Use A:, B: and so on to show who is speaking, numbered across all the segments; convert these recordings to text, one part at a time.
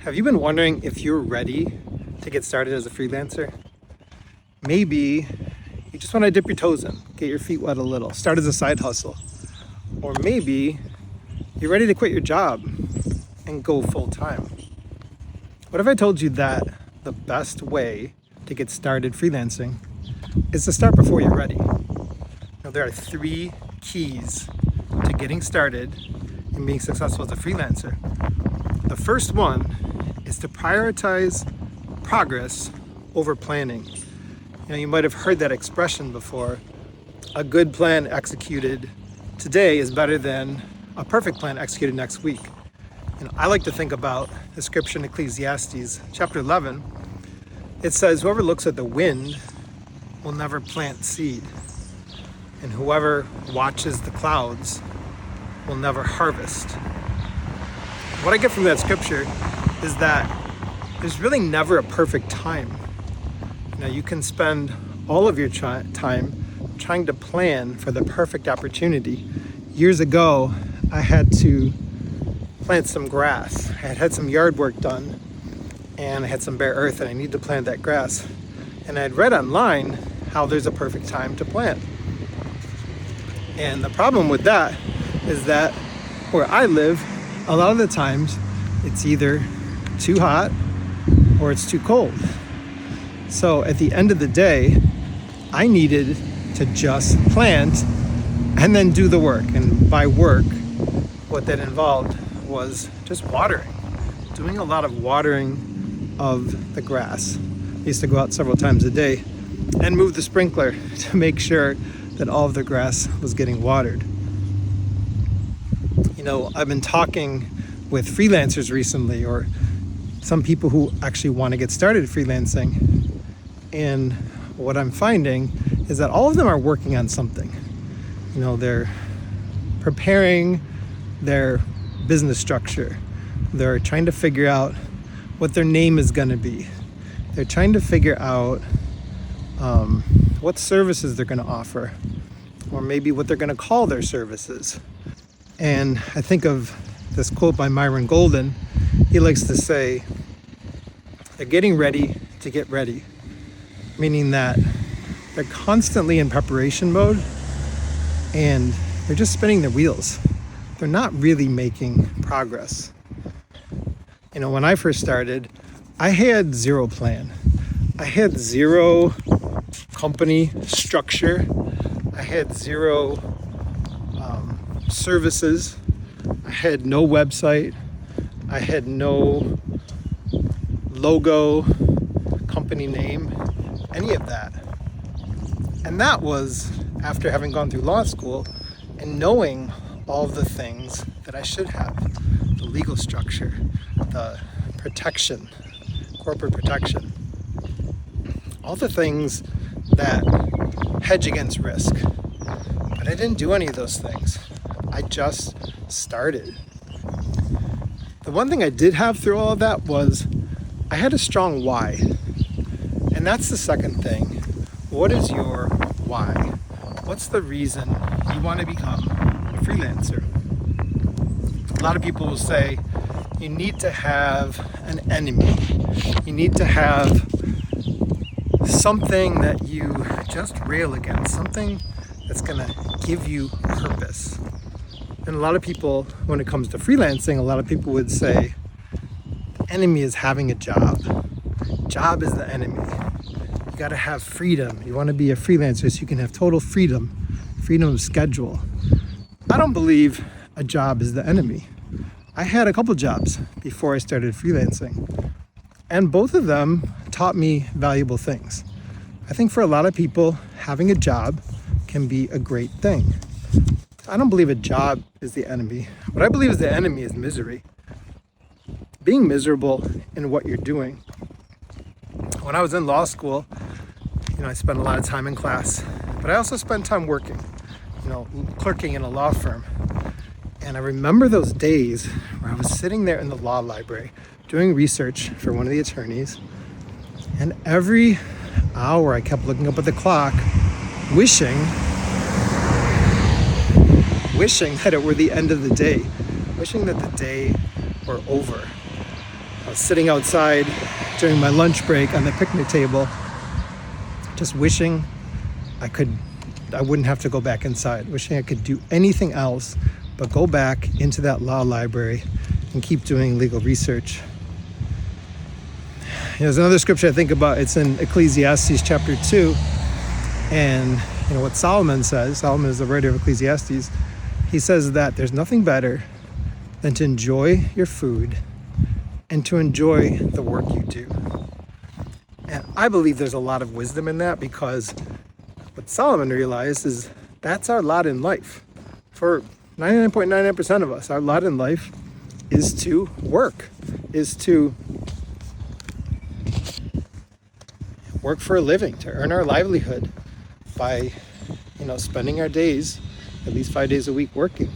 A: Have you been wondering if you're ready to get started as a freelancer? Maybe you just want to dip your toes in, get your feet wet a little, start as a side hustle. Or maybe you're ready to quit your job and go full time. What if I told you that the best way to get started freelancing is to start before you're ready? Now, there are 3 keys to getting started and being successful as a freelancer. The first one is to prioritize progress over planning. You might have heard that expression before. A good plan executed today is better than a perfect plan executed next week. I like to think about the scripture in Ecclesiastes chapter 11. It says, whoever looks at the wind will never plant seed, and whoever watches the clouds will never harvest. What I get from that scripture is that there's really never a perfect time. You can spend all of your time trying to plan for the perfect opportunity. Years ago, I had to plant some grass. I had some yard work done, and I had some bare earth, and I needed to plant that grass. And I'd read online how there's a perfect time to plant. And the problem with that is that where I live, a lot of the times it's either too hot or it's too cold. So at the end of the day, I needed to just plant and then do the work. And by work, what that involved was just watering, doing a lot of watering of the grass. I used to go out several times a day and move the sprinkler to make sure that all of the grass was getting watered. I've been talking with freelancers recently, or some people who actually want to get started freelancing. And what I'm finding is that all of them are working on something. They're preparing their business structure. They're trying to figure out what their name is going to be. They're trying to figure out what services they're going to offer, or maybe what they're going to call their services. And I think of this quote by Myron Golden. He likes to say, they're getting ready to get ready, meaning that they're constantly in preparation mode and they're just spinning their wheels. They're not really making progress. When I first started, I had zero plan. I had zero company structure. I had zero services. I had no website. I had no logo, company name, any of that. And that was after having gone through law school and knowing all of the things that I should have. The legal structure, the protection, corporate protection, all the things that hedge against risk. But I didn't do any of those things. I just started. The one thing I did have through all of that was I had a strong why. And that's the second thing. What is your why? What's the reason you want to become a freelancer? A lot of people will say you need to have an enemy. You need to have something that you just rail against, something that's going to give you purpose. And a lot of people, when it comes to freelancing, a lot of people would say the enemy is having a job. Job is the enemy. You got to have freedom. You want to be a freelancer so you can have total freedom of schedule. I don't believe a job is the enemy. I had a couple jobs before I started freelancing, and both of them taught me valuable things. I think for a lot of people, having a job can be a great thing. I don't believe a job is the enemy. What I believe is the enemy is misery. Being miserable in what you're doing. When I was in law school, I spent a lot of time in class, but I also spent time working, clerking in a law firm. And I remember those days where I was sitting there in the law library doing research for one of the attorneys, and every hour I kept looking up at the clock, wishing that it were the end of the day, wishing that the day were over. I was sitting outside during my lunch break on the picnic table, just wishing I wouldn't have to go back inside, wishing I could do anything else but go back into that law library and keep doing legal research. There's another scripture I think about. It's in Ecclesiastes chapter 2. And what Solomon says, Solomon is the writer of Ecclesiastes, he says that there's nothing better than to enjoy your food and to enjoy the work you do. And I believe there's a lot of wisdom in that, because what Solomon realized is that's our lot in life. For 99.99% of us, our lot in life is to work, is to work for a living, to earn our livelihood by, spending our days, at least 5 days a week, working.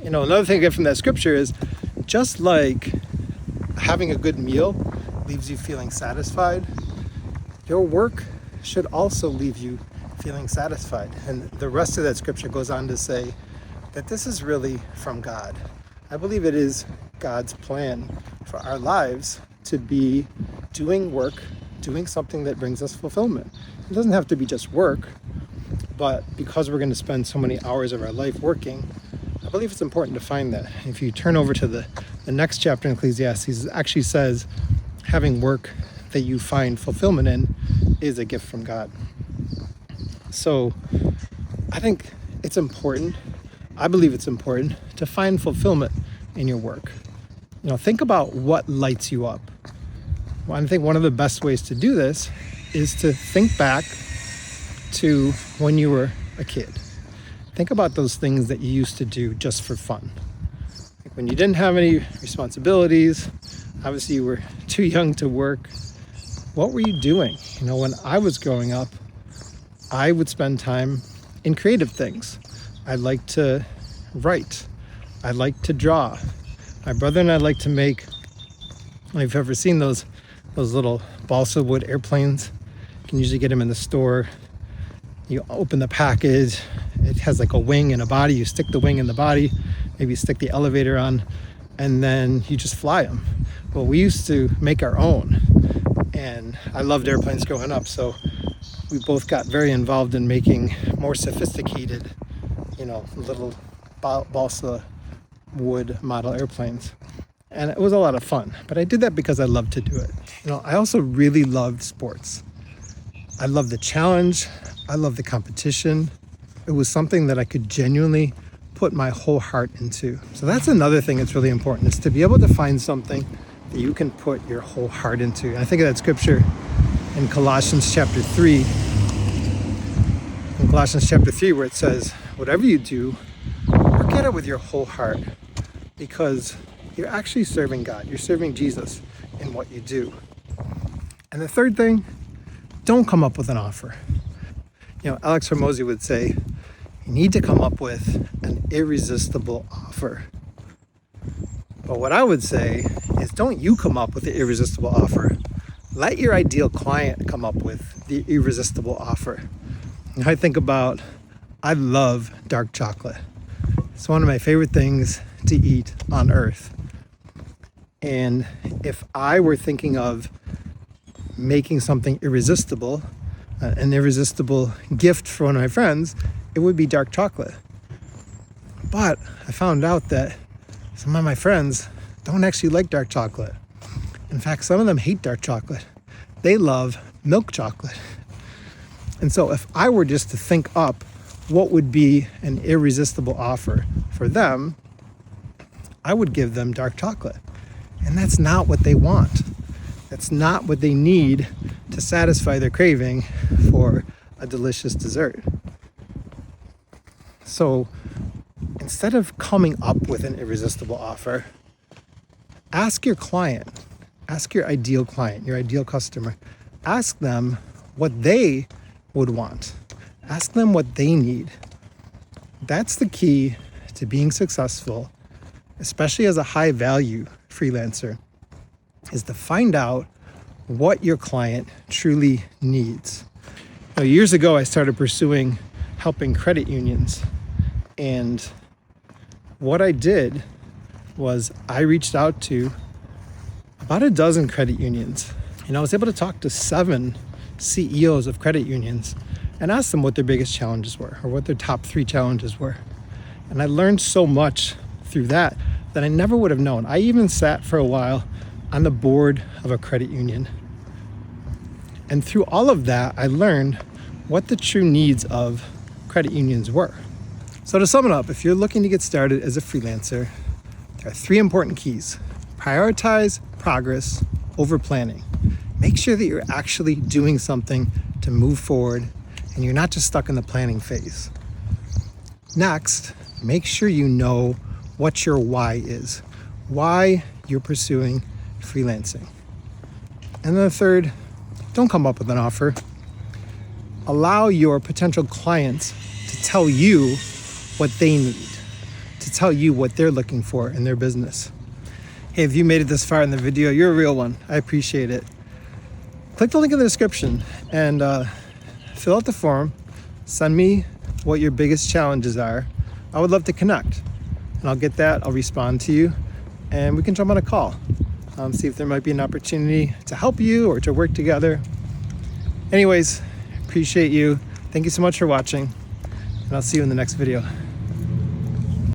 A: Another thing I get from that scripture is, just like having a good meal leaves you feeling satisfied, your work should also leave you feeling satisfied. And the rest of that scripture goes on to say that this is really from God. I believe it is God's plan for our lives to be doing work, doing something that brings us fulfillment. It doesn't have to be just work, but because we're going to spend so many hours of our life working, I believe it's important to find that. If you turn over to the next chapter in Ecclesiastes, it actually says having work that you find fulfillment in is a gift from God. So I think it's important, I believe it's important to find fulfillment in your work. Think about what lights you up. Well, I think one of the best ways to do this is to think back to when you were a kid. Think about those things that you used to do just for fun. Like when you didn't have any responsibilities, obviously you were too young to work. What were you doing? When I was growing up, I would spend time in creative things. I like to write. I like to draw. My brother and I like to make, if you've ever seen those little balsa wood airplanes, you can usually get them in the store. You open the package, it has like a wing and a body. You stick the wing in the body, maybe stick the elevator on, and then you just fly them. Well, we used to make our own, and I loved airplanes growing up, so we both got very involved in making more sophisticated, little balsa wood model airplanes. And it was a lot of fun, but I did that because I loved to do it. I also really loved sports. I loved the challenge. I loved the competition. It was something that I could genuinely put my whole heart into. So that's another thing that's really important, is to be able to find something that you can put your whole heart into. And I think of that scripture in Colossians chapter 3. In Colossians chapter 3, where it says, whatever you do, work at it with your whole heart, because you're actually serving God. You're serving Jesus in what you do. And the third thing, don't come up with an offer. Alex Hormozy would say, you need to come up with an irresistible offer. But what I would say is, don't you come up with the irresistible offer. Let your ideal client come up with the irresistible offer. I love dark chocolate. It's one of my favorite things to eat on earth. And if I were thinking of making something irresistible, an irresistible gift for one of my friends, it would be dark chocolate. But I found out that some of my friends don't actually like dark chocolate. In fact, some of them hate dark chocolate. They love milk chocolate. And so if I were just to think up what would be an irresistible offer for them, I would give them dark chocolate. And that's not what they want. That's not what they need to satisfy their craving for a delicious dessert. So instead of coming up with an irresistible offer, ask your client, ask your ideal client, your ideal customer, ask them what they would want. Ask them what they need. That's the key to being successful, especially as a high value freelancer, is to find out what your client truly needs. Years ago, I started pursuing helping credit unions. And what I did was I reached out to about a dozen credit unions. And I was able to talk to 7 CEOs of credit unions and ask them what their biggest challenges were or what their top 3 challenges were. And I learned so much through that I never would have known. I even sat for a while on the board of a credit union. And through all of that, I learned what the true needs of credit unions were. So to sum it up, if you're looking to get started as a freelancer, there are 3 important keys. Prioritize progress over planning. Make sure that you're actually doing something to move forward and you're not just stuck in the planning phase. Next, make sure you know what your why is, why you're pursuing freelancing. And then the third, don't come up with an offer. Allow your potential clients to tell you what they need, to tell you what they're looking for in their business. Hey, if you made it this far in the video, you're a real one. I appreciate it. Click the link in the description and fill out the form. Send me what your biggest challenges are. I would love to connect. And I'll get that, I'll respond to you, and we can jump on a call. See if there might be an opportunity to help you or to work together. Anyways, appreciate you. Thank you so much for watching, and I'll see you in the next video.